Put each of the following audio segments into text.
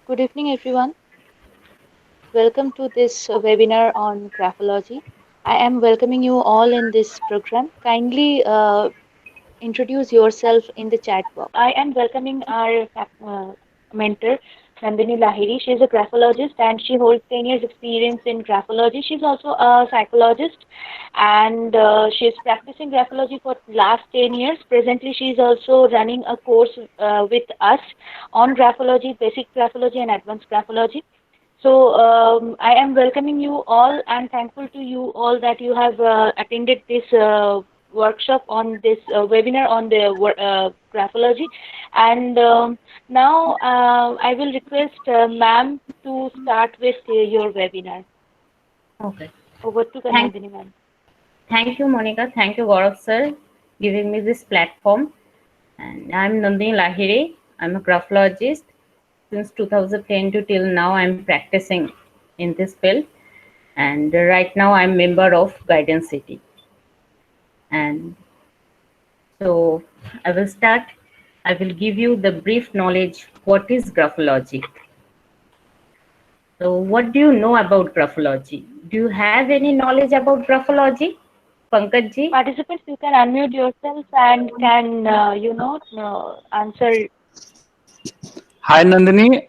Good evening, everyone. Welcome to this webinar on graphology. I am welcoming you all in this program. Kindly introduce yourself in the chat box. I am welcoming our mentor, Nandini Lahiri. She is a graphologist and she holds 10 years experience in graphology. She's also a psychologist and she is practicing graphology for last 10 years. Presently, she is also running a course with us on graphology, basic graphology and advanced graphology. So I am welcoming you all and thankful to you all that you have attended this workshop on this webinar on the graphology. And now I will request ma'am to start with your webinar. Okay. Over to Thank, Nandini ma'am. thank you, Monica. Thank you, Gaurav sir, giving me this platform. And I'm Nandini Lahiri. I'm a graphologist. Since 2010 to till now, I'm practicing in this field. And right now, I'm member of Guidance City. And so I will start. I will give you the brief knowledge. What is graphology? So, what do you know about graphology? Do you have any knowledge about graphology, Pankaj ji? Participants, you can unmute yourself and can, answer. Hi Nandini,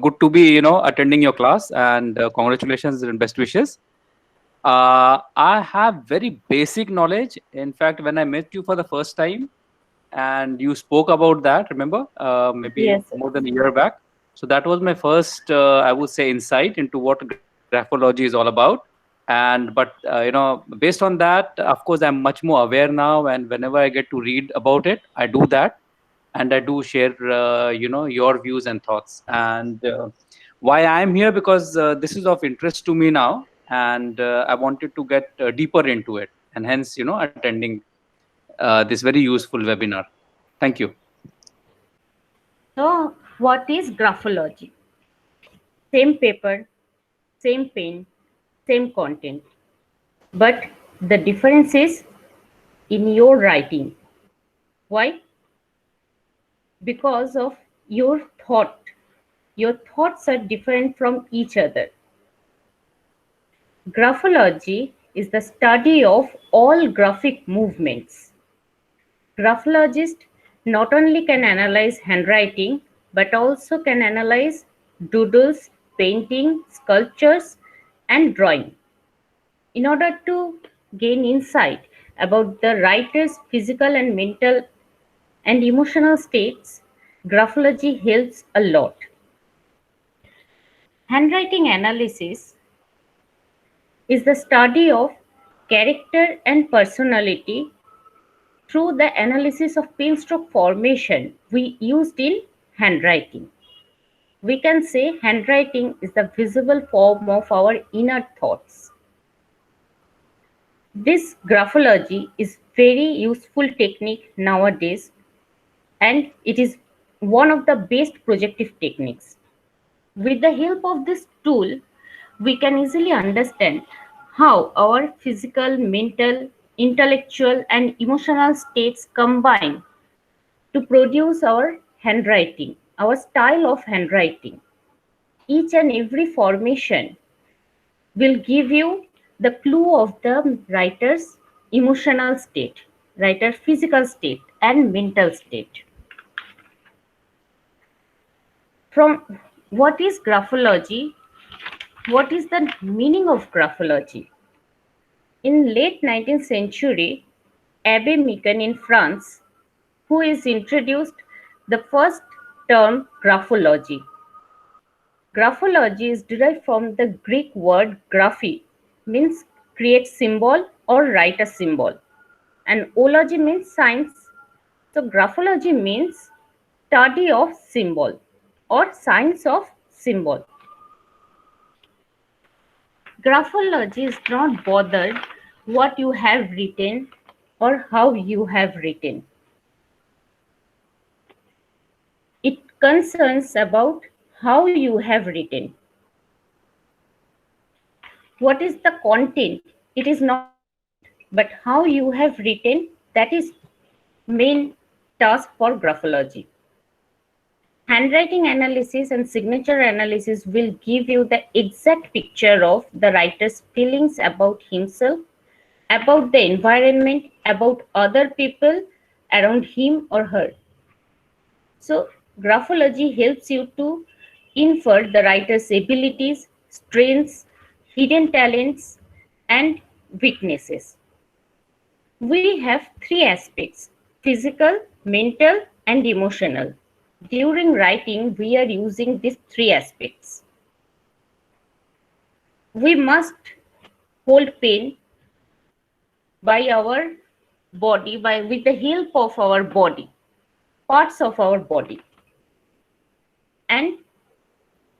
good to be attending your class and congratulations and best wishes. I have very basic knowledge. In fact, when I met you for the first time and you spoke about that, remember, maybe Yes, more than a year back. So that was my first, I would say, insight into what graphology is all about. But based on that, of course, I'm much more aware now, and whenever I get to read about it, I do that and I do share, your views and thoughts. And why I'm here because this is of interest to me now, and I wanted to get deeper into it, and hence, attending this very useful webinar. Thank you. so, what is graphology? Same paper, same pen, same content. But the difference is in your writing. Why? Because of your thought. Your thoughts are different from each other. Graphology is the study of all graphic movements. Graphologists not only can analyze handwriting but also can analyze doodles, painting, sculptures, and drawing. In order to gain insight about the writer's physical and mental and emotional states, graphology helps a lot. Handwriting analysis is the study of character and personality through the analysis of penstroke formation we used in handwriting. We can say handwriting is the visible form of our inner thoughts. This graphology is very useful technique nowadays and it is one of the best projective techniques. With the help of this tool, we can easily understand how our physical, mental, intellectual, and emotional states combine to produce our handwriting, our style of handwriting. Each and every formation will give you the clue of the writer's emotional state, writer's physical state, and mental state. From what is graphology? What is the meaning of graphology? In late 19th century, Abbé Mican in France, who is introduced the first term graphology. Graphology is derived from the Greek word graphi, means create symbol or write a symbol, and ology means science. So graphology means study of symbol or science of symbol. Graphology is not bothered what you have written or how you have written. It concerns about how you have written. What is the content? It is not important, but how you have written, that is main task for graphology. Handwriting analysis and signature analysis will give you the exact picture of the writer's feelings about himself, about the environment, about other people around him or her. So, graphology helps you to infer the writer's abilities, strengths, hidden talents, and weaknesses. We have three aspects: physical, mental, and emotional. During writing, we are using these three aspects. We must hold pen by our body, with the help of our body, parts of our body. And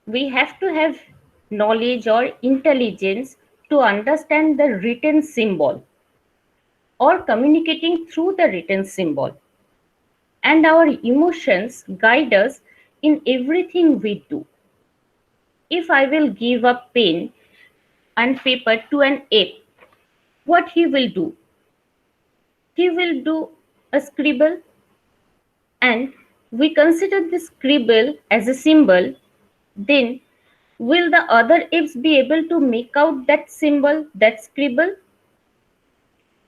we have to have knowledge or intelligence to understand the written symbol or communicating through the written symbol. And our emotions guide us in everything we do. If I will give a pen and paper to an ape, what he will do? He will do a scribble, and we consider this scribble as a symbol. Then will the other apes be able to make out that symbol, that scribble?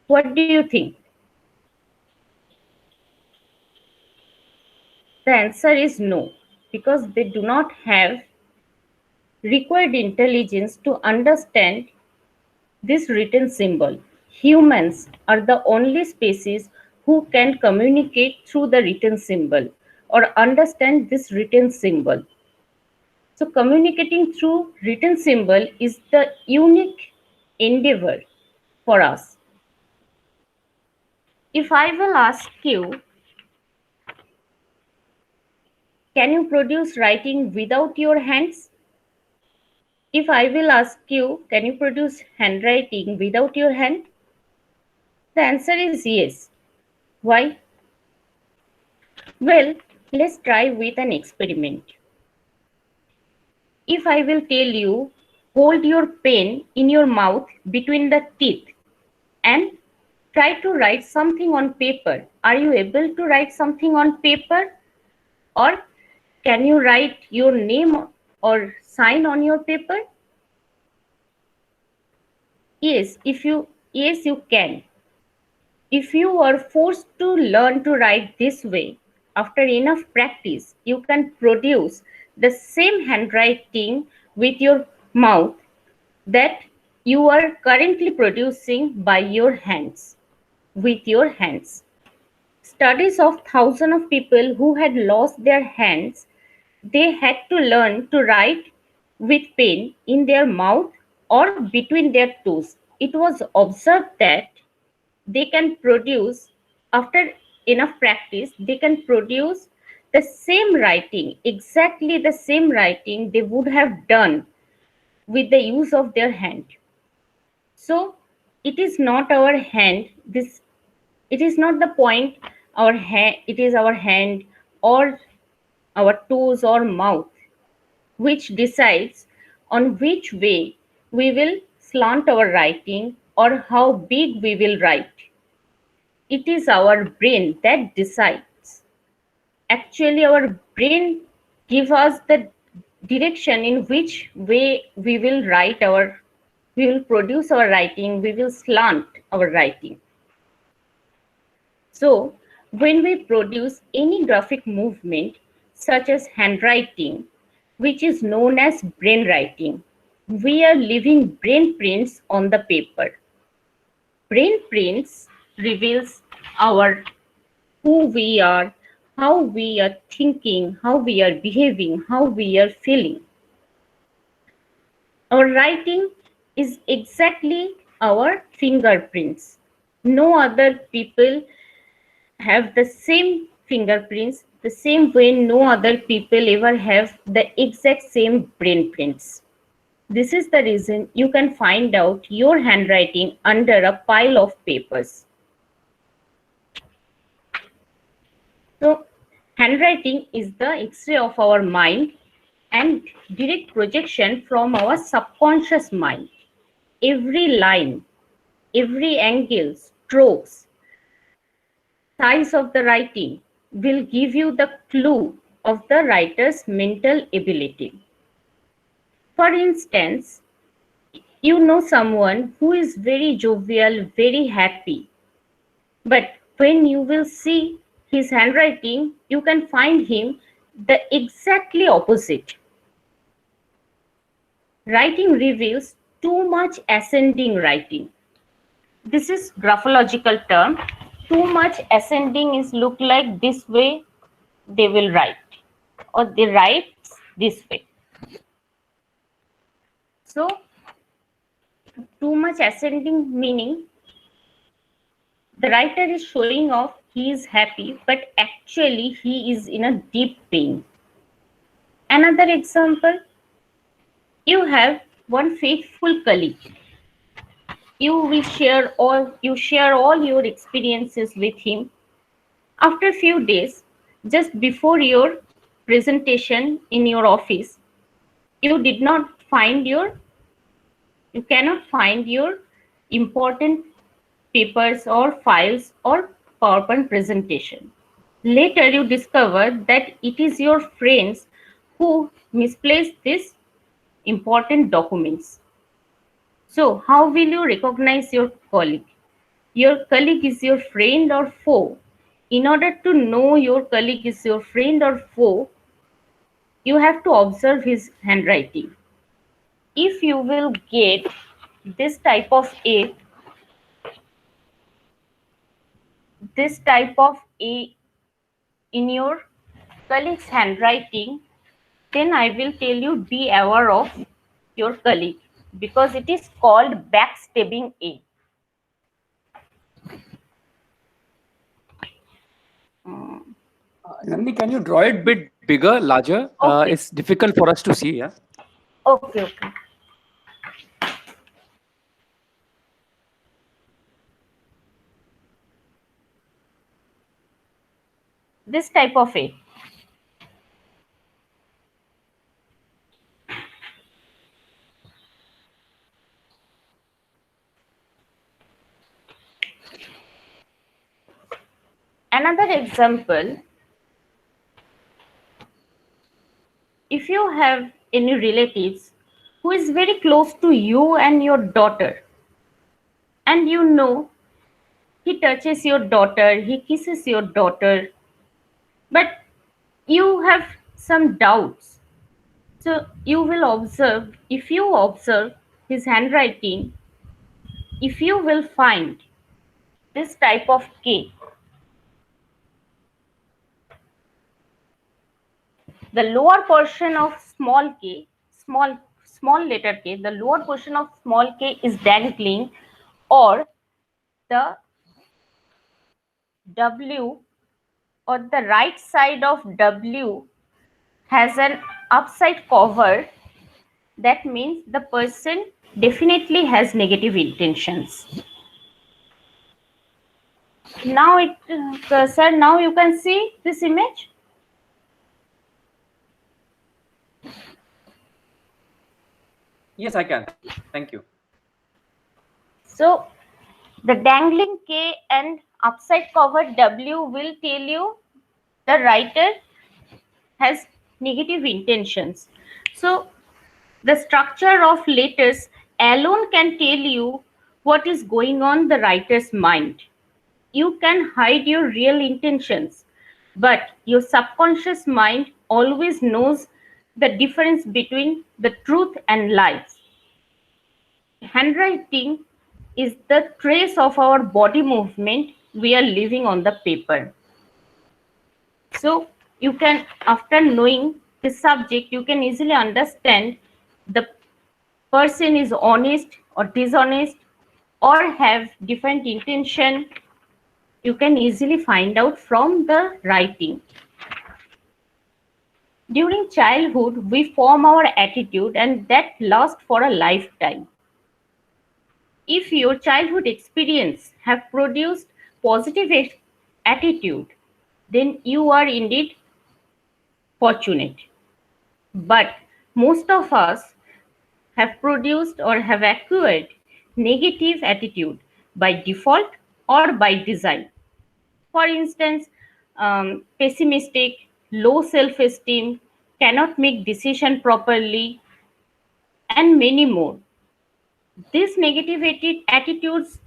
What do you think? The answer is no, because they do not have required intelligence to understand this written symbol. Humans are the only species who can communicate through the written symbol or understand this written symbol. So communicating through written symbol is the unique endeavor for us. If I will ask you, can you produce writing without your hands? If I will ask you, can you produce handwriting without your hand? The answer is yes. Why? Well, let's try with an experiment. If I will tell you, hold your pen in your mouth between the teeth and try to write something on paper. Are you able to write something on paper? Or can you write your name or sign on your paper? Yes, yes, you can. If you are forced to learn to write this way, after enough practice, you can produce the same handwriting with your mouth that you are currently producing by your hands, with your hands. Studies of thousands of people who had lost their hands, they had to learn to write with pen in their mouth or between their toes. It was observed that they can produce, after enough practice, they can produce the same writing, exactly the same writing they would have done with the use of their hand. So it is not our hand, it is not the point, our hand, it is our hand or our toes or mouth which decides on which way we will slant our writing or how big we will write. It is our brain that decides. Actually, our brain gives us the direction in which way we will produce our writing, we will slant our writing. So, when we produce any graphic movement, such as handwriting, which is known as brain writing, we are leaving brain prints on the paper. Brain prints reveals our who we are, how we are thinking, how we are behaving, how we are feeling. Our writing is exactly our fingerprints. No other people have the same fingerprints, the same way no other people ever have the exact same brain prints. This is the reason you can find out your handwriting under a pile of papers. So, handwriting is the X-ray of our mind and direct projection from our subconscious mind. Every line, every angle, strokes, size of the writing will give you the clue of the writer's mental ability. For instance, you know someone who is very jovial, very happy, but when you will see his handwriting, you can find him the exactly opposite. Writing reveals too much ascending writing. This is graphological term. Too much ascending is look like this way they will write, or they write this way. So too much ascending meaning the writer is showing off he is happy, but actually he is in a deep pain. Another example, you have one faithful colleague. You share all your experiences with him. After a few days, just before your presentation in your office, you did not find your you cannot find your important papers or files or PowerPoint presentation. Later, you discover that it is your friends who misplaced these important documents. So, how will you recognize your colleague? Your colleague is your friend or foe. In order to know your colleague is your friend or foe, you have to observe his handwriting. If you will get this type of A, this type of A in your colleague's handwriting, then I will tell you be aware of your colleague because it is called backstabbing A. Mm, Nandini, can you draw it bit bigger, larger? Okay, It's difficult for us to see. Yeah. okay. This type of A. Another example, if you have any relatives who is very close to you and your daughter, and you know he touches your daughter, he kisses your daughter, but you have some doubts. So you will observe, if you observe his handwriting, if you will find this type of K, the lower portion of small k, small letter k, the lower portion of small k is dangling, or the W or the right side of W has an upside cover, that means the person definitely has negative intentions. Now sir, now you can see this image. Yes, I can. Thank you. So the dangling K and upside covered W will tell you the writer has negative intentions. So the structure of letters alone can tell you what is going on the writer's mind. You can hide your real intentions, but your subconscious mind always knows the difference between the truth and lies. Handwriting is the trace of our body movement we are leaving on the paper. So you can, after knowing the subject, you can easily understand the person is honest or dishonest or have different intention. You can easily find out from the writing. During childhood, we form our attitude and that lasts for a lifetime. If your childhood experience have produced positive attitude, then you are indeed fortunate. But most of us have produced or have acquired negative attitude by default or by design. For instance, pessimistic, low self-esteem, cannot make decision properly, and many more. These negative attitudes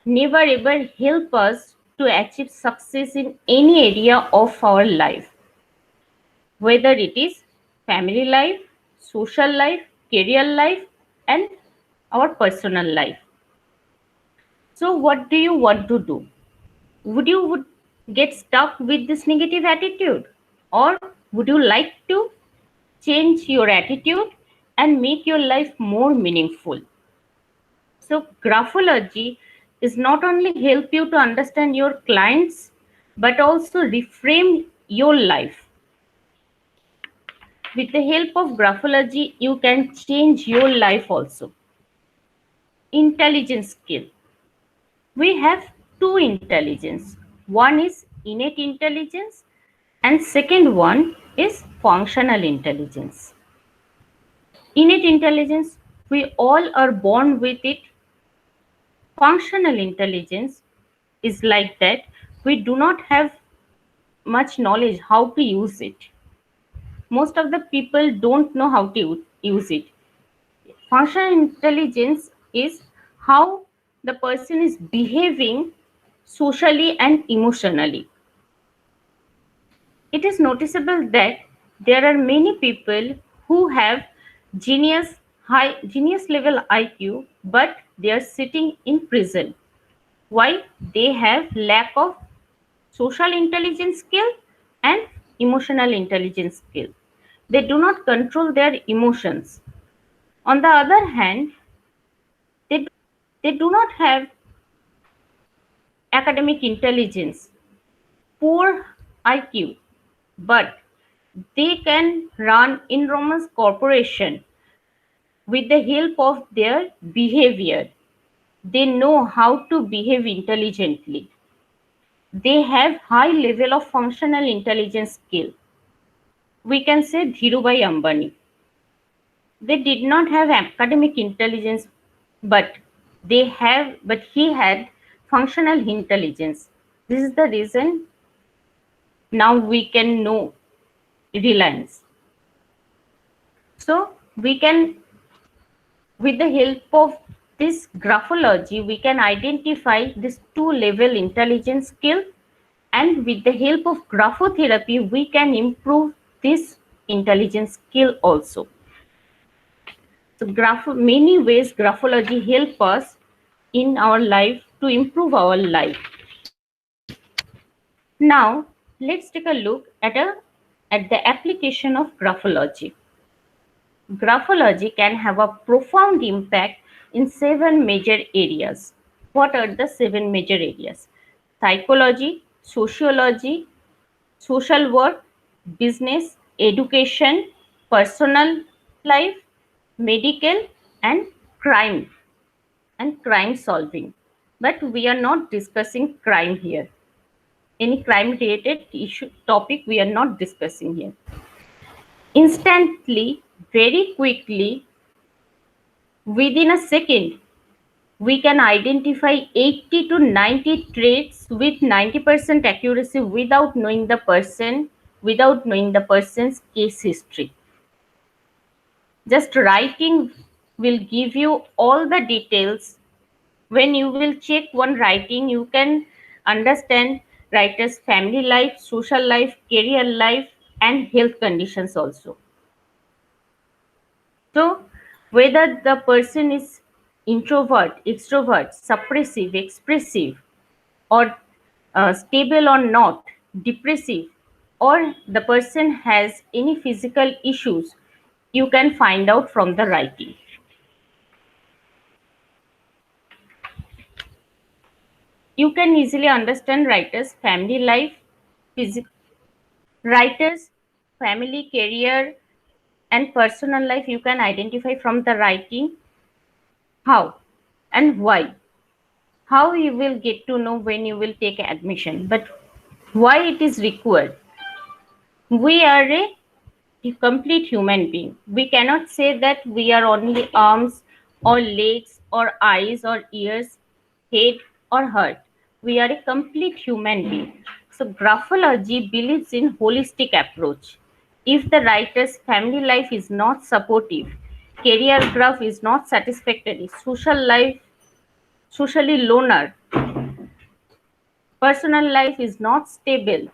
never ever help us to achieve success in any area of our life, whether it is family life, social life, career life, and our personal life. So, what do you want to do? Would get stuck with this negative attitude, or would you like to change your attitude and make your life more meaningful? So, graphology is not only help you to understand your clients, but also reframe your life. With the help of graphology, you can change your life also. Intelligence skill. We have two intelligence. One is innate intelligence and second one is functional intelligence. Innate intelligence, we all are born with it. Functional intelligence is like that we do not have much knowledge how to use it. Most of the people don't know how to use it. Functional intelligence is how the person is behaving socially and emotionally. It is noticeable that there are many people who have genius level IQ, but they are sitting in prison. Why? They have lack of social intelligence skill and emotional intelligence skill. They do not control their emotions. On the other hand, they, they do not have academic intelligence, poor IQ, but they can run enormous corporation with the help of their behavior. They know how to behave intelligently. They have high level of functional intelligence skill. We can say Dhirubhai Ambani. They did not have academic intelligence, but but he had functional intelligence. This is the reason now we can know Reliance. So we can, with the help of this graphology, we can identify this two level intelligence skill, and with the help of graphotherapy, we can improve this intelligence skill also. So many ways graphology help us in our life to improve our life. Now let's take a look at the application of graphology. Graphology can have a profound impact in seven major areas. What are the seven major areas? Psychology, sociology, social work, business, education, personal life, medical, and crime crime solving. But we are not discussing crime here. Any crime related issue topic we are not discussing here. Instantly, very quickly, within a second, we can identify 80 to 90 traits with 90% accuracy without knowing the person, without knowing the person's case history. Just writing will give you all the details. When you will check one writing, you can understand writer's family life, social life, career life, and health conditions also. So, whether the person is introvert, extrovert, suppressive, expressive, or stable or not, depressive, or the person has any physical issues, you can find out from the writing. You can easily understand writer's family life, writer's family, career, and personal life. You can identify from the writing how and why. How you will get to know when you will take admission, but why it is required. We are a complete human being. We cannot say that we are only arms or legs or eyes or ears, head or heart. We are a complete human being. So graphology believes in holistic approach. If the writer's family life is not supportive, career graph is not satisfactory, socially loner, personal life is not stable,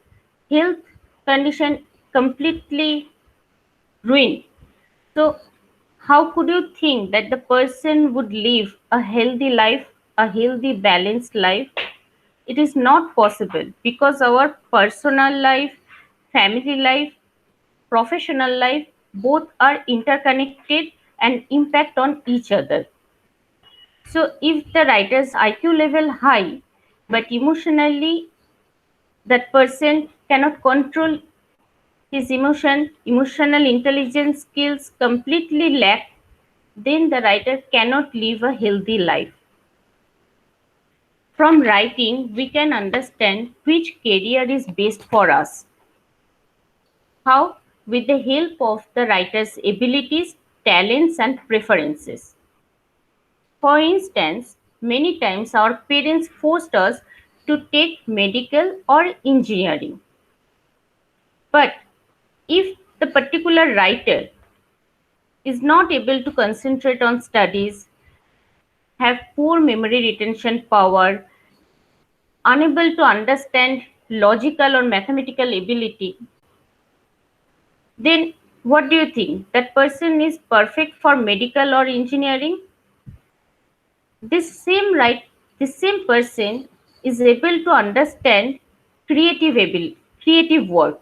health condition completely ruined. So how could you think that the person would live a healthy life, a healthy balanced life? It is not possible because our personal life, family life, professional life, both are interconnected and impact on each other. So if the writer's IQ level high, but emotionally that person cannot control his emotional intelligence skills completely lack, then the writer cannot live a healthy life. From writing, we can understand which career is best for us. How? With the help of the writer's abilities, talents, and preferences. For instance, many times our parents forced us to take medical or engineering. But if the particular writer is not able to concentrate on studies, have poor memory retention power, unable to understand logical or mathematical ability, then what do you think? That person is perfect for medical or engineering? This same right, this same person is able to understand creative work,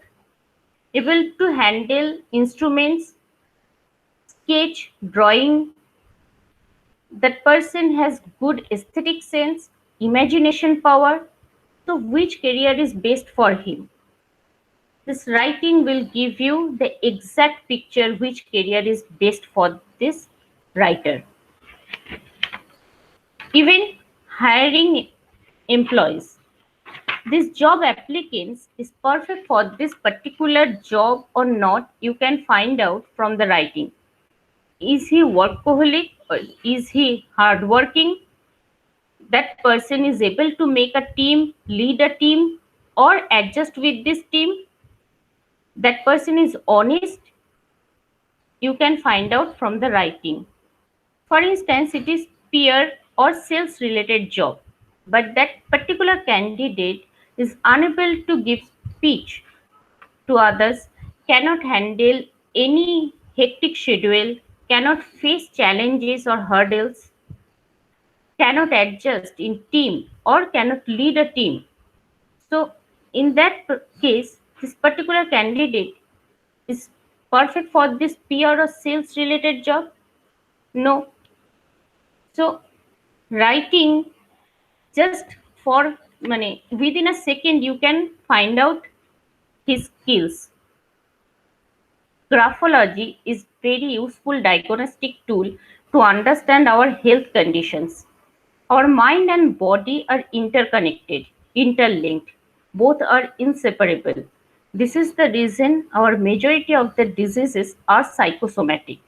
able to handle instruments, sketch, drawing. That person has good aesthetic sense, imagination power. So which career is best for him? This writing will give you the exact picture which career is best for this writer. Even hiring employees. This job applicants is perfect for this particular job or not, you can find out from the writing. Is he workaholic or is he hardworking? That person is able to make a team, lead a team, or adjust with this team. That person is honest, you can find out from the writing. For instance, it is peer or sales related job, but that particular candidate is unable to give speech to others, cannot handle any hectic schedule, cannot face challenges or hurdles, cannot adjust in team or cannot lead a team. So in that case, this particular candidate is perfect for this PR or sales related job? No. So writing just for money within a second you can find out his skills. Graphology is very useful diagnostic tool to understand our health conditions. Our mind and body are interconnected, interlinked. Both are inseparable. This is the reason our majority of the diseases are psychosomatic.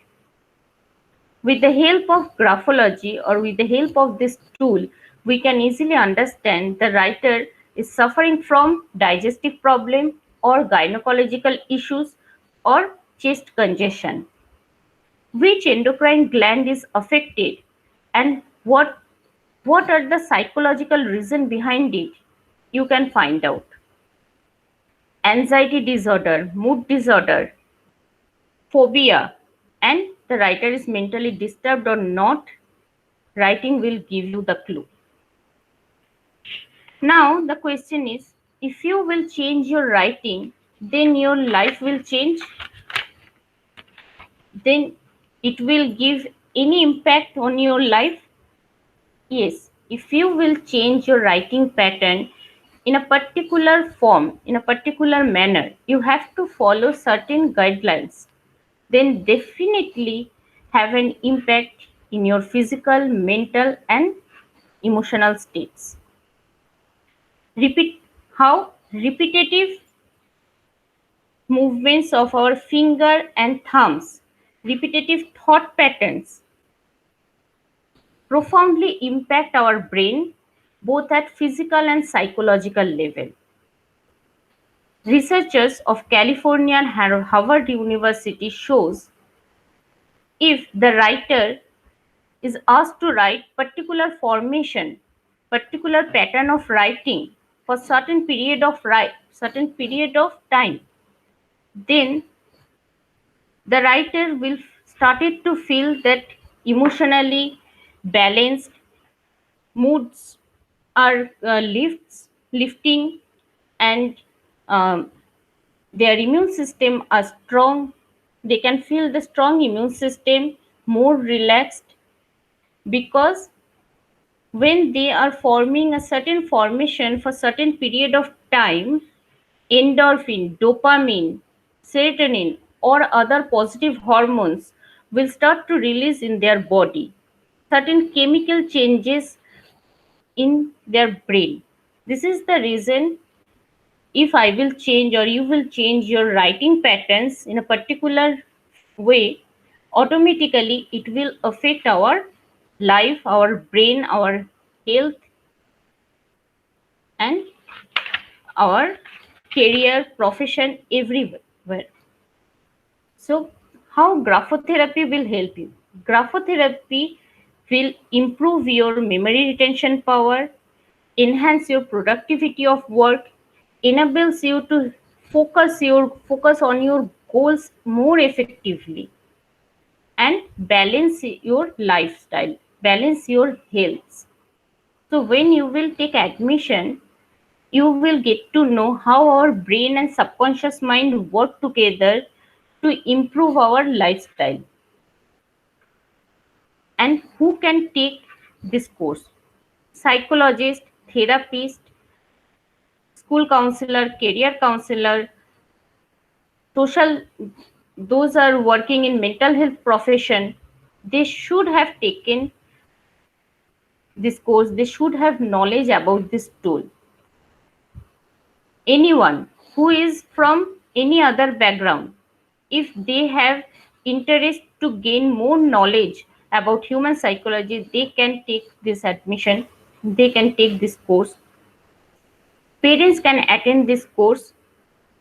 With the help of graphology or with the help of this tool, we can easily understand the writer is suffering from digestive problem or gynecological issues or chest congestion. Which endocrine gland is affected and what are the psychological reason behind it? You can find out. Anxiety disorder, mood disorder, phobia, and the writer is mentally disturbed or not, writing will give you the clue. Now the question is, if you will change your writing, then your life will change, then it will give any impact on your life? Yes, if you will change your writing pattern in a particular form, in a particular manner, you have to follow certain guidelines, then definitely have an impact in your physical, mental, and emotional states. Repeat how repetitive movements of our finger and thumbs, repetitive thought patterns profoundly impact our brain both at physical and psychological level. Researchers of California and Harvard University shows if the writer is asked to write particular formation, particular pattern of writing for certain period of time, then the writer will started to feel that emotionally balanced, moods are lifting, and um, their immune system are strong. They can feel the strong immune system, more relaxed, because when they are forming a certain formation for certain period of time, endorphin, dopamine, serotonin, or other positive hormones will start to release in their body. Certain chemical changes in their brain. This is the reason if I will change or you will change your writing patterns in a particular way, automatically it will affect our life, our brain, our health, and our career, profession, everywhere. So, how graphotherapy will help you? Graphotherapy will improve your memory retention power, enhance your productivity of work, enables you to focus on your goals more effectively, and balance your lifestyle, balance your health. So when you will take admission, you will get to know how our brain and subconscious mind work together to improve our lifestyle, and who can take this course: psychologist, therapist, school counselor, career counselor, social, those are working in mental health profession. They should have taken this course, they should have knowledge about this tool. Anyone who is from any other background, if they have interest to gain more knowledge about human psychology, they can take this admission, they can take this course. Parents can attend this course.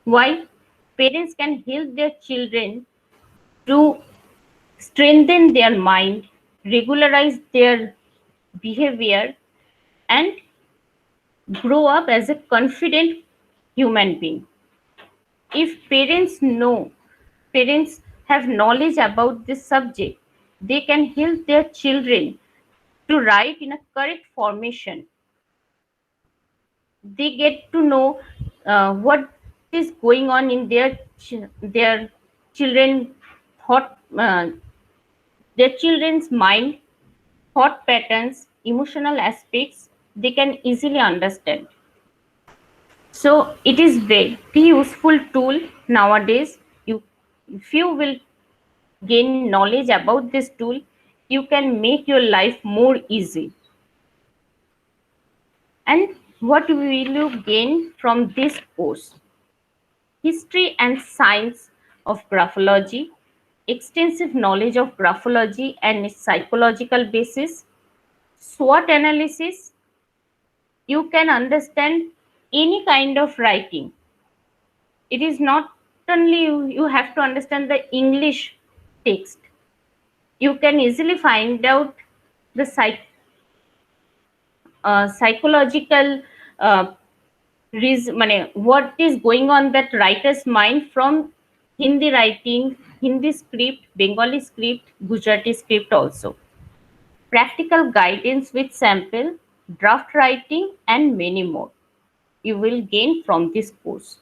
Why? Parents can help their children to strengthen their mind, regularize their behavior, and grow up as a confident human being. If parents have knowledge about this subject, they can help their children to write in a correct formation. They get to know what is going on in their children thought, their children's mind, thought patterns, emotional aspects. They can easily understand. So it is very useful tool nowadays. If you will gain knowledge about this tool, you can make your life more easy. And what will you gain from this course? History and science of graphology, extensive knowledge of graphology and its psychological basis, SWOT analysis. You can understand any kind of writing. It is not only you have to understand the English text. You can easily find out the psychological what is going on that writer's mind from Hindi writing, Hindi script, Bengali script, Gujarati script also. Practical guidance with sample, draft writing, and many more you will gain from this course.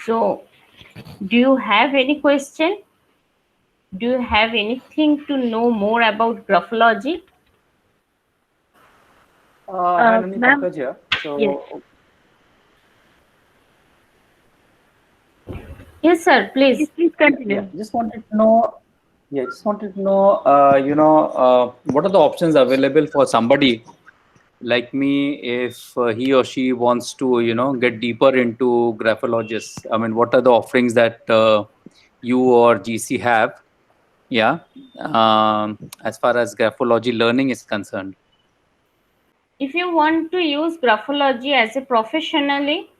So, do you have any question? Do you have anything to know more about graphology? Hi, Nandini, Ma'am, Pankaj here. Yes. So, Yes, sir, please. please yeah, continue. just wanted to know. Yeah, just wanted to know. What are the options available for somebody like me if he or she wants to, get deeper into graphologists? I mean, what are the offerings that you or GC have? Yeah, as far as graphology learning is concerned. If you want to use graphology as a professionally,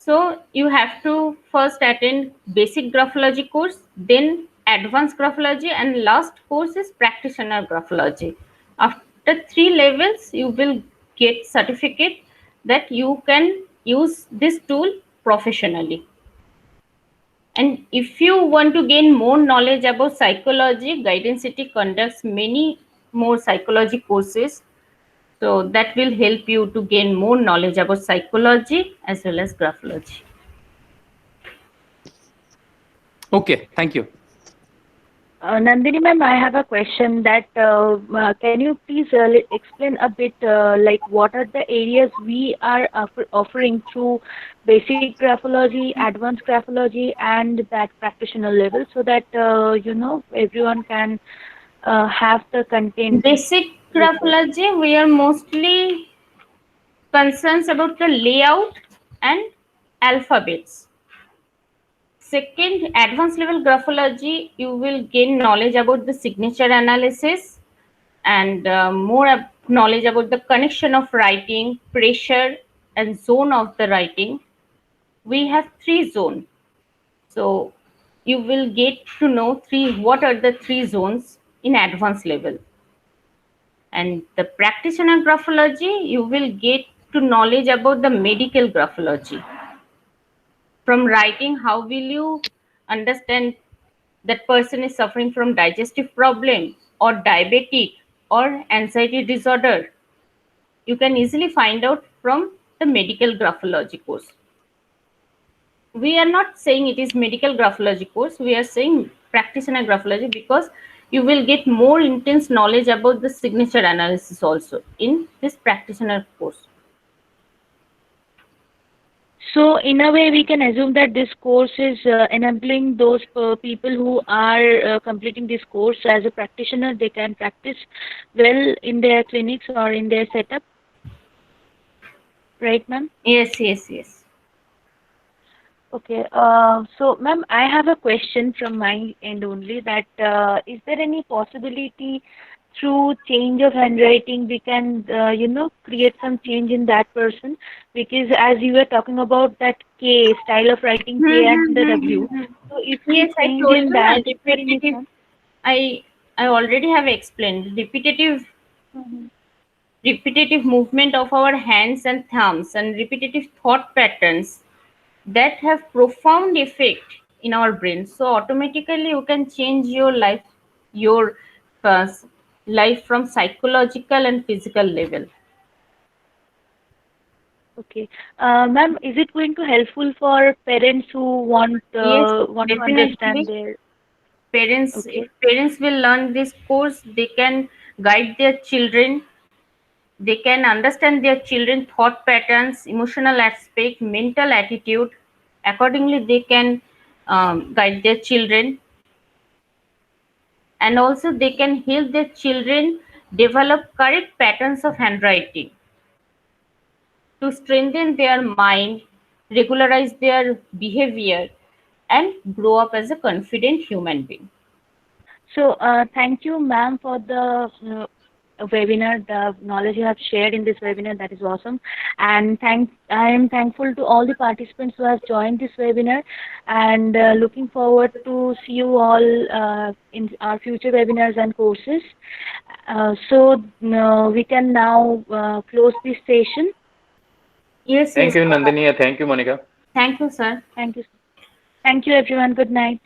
So you have to first attend basic graphology course, then advanced graphology, and last course is practitioner graphology. After 3 levels, you will get certificate that you can use this tool professionally. And if you want to gain more knowledge about psychology, Guidance City conducts many more psychology courses. So that will help you to gain more knowledge about psychology as well as graphology. Okay, thank you. Nandini ma'am, I have a question that can you please explain a bit like what are the areas we are offering through basic graphology, advanced graphology, and that practitioner level so that everyone can have the content Basic with us. graphology, we are mostly concerned about the layout and alphabets. Second, advanced level graphology, you will gain knowledge about the signature analysis and more knowledge about the connection of writing, pressure, and zone of the writing. We have 3 zones. So you will get to know what are the 3 zones in advanced level. And the practitioner graphology, you will get to knowledge about the medical graphology. From writing, how will you understand that person is suffering from digestive problem or diabetic or anxiety disorder? You can easily find out from the medical graphology course. We are not saying it is medical graphology course, we are saying practitioner graphology because you will get more intense knowledge about the signature analysis also in this practitioner course. So, in a way, we can assume that this course is enabling those people who are completing this course as a practitioner. They can practice well in their clinics or in their setup, right, ma'am? Yes, yes, yes. Okay. So, ma'am, I have a question from my end only that is there any possibility through change of handwriting we can, create some change in that person? Because as you were talking about that K, style of writing K and the W. So, if we Yes, I change told in you na that, is there any repetitive. chance? I I already have explained Mhm. repetitive movement of our hands and thumbs and repetitive thought patterns that have profound effect in our brain. So automatically you can change your uh, life from psychological and physical level. Okay. Ma'am, is it going to helpful for parents who Yes, want to understand definitely. their Parents, if okay? parents will learn this course, they can guide their children. They can understand their children thought patterns, emotional aspect, mental attitude. Accordingly, they can guide their children, and also they can help their children develop correct patterns of handwriting to strengthen their mind, regularize their behavior, and grow up as a confident human being. So, thank you, ma'am, for the webinar, the knowledge you have shared in this webinar. That is awesome. And I am thankful to all the participants who have joined this webinar, and looking forward to see you all in our future webinars and courses. We can now close this session. Yes, Thank yes. you, Nandini. Thank you, Monica. Thank you, sir. Thank you. Thank you, everyone. Good night.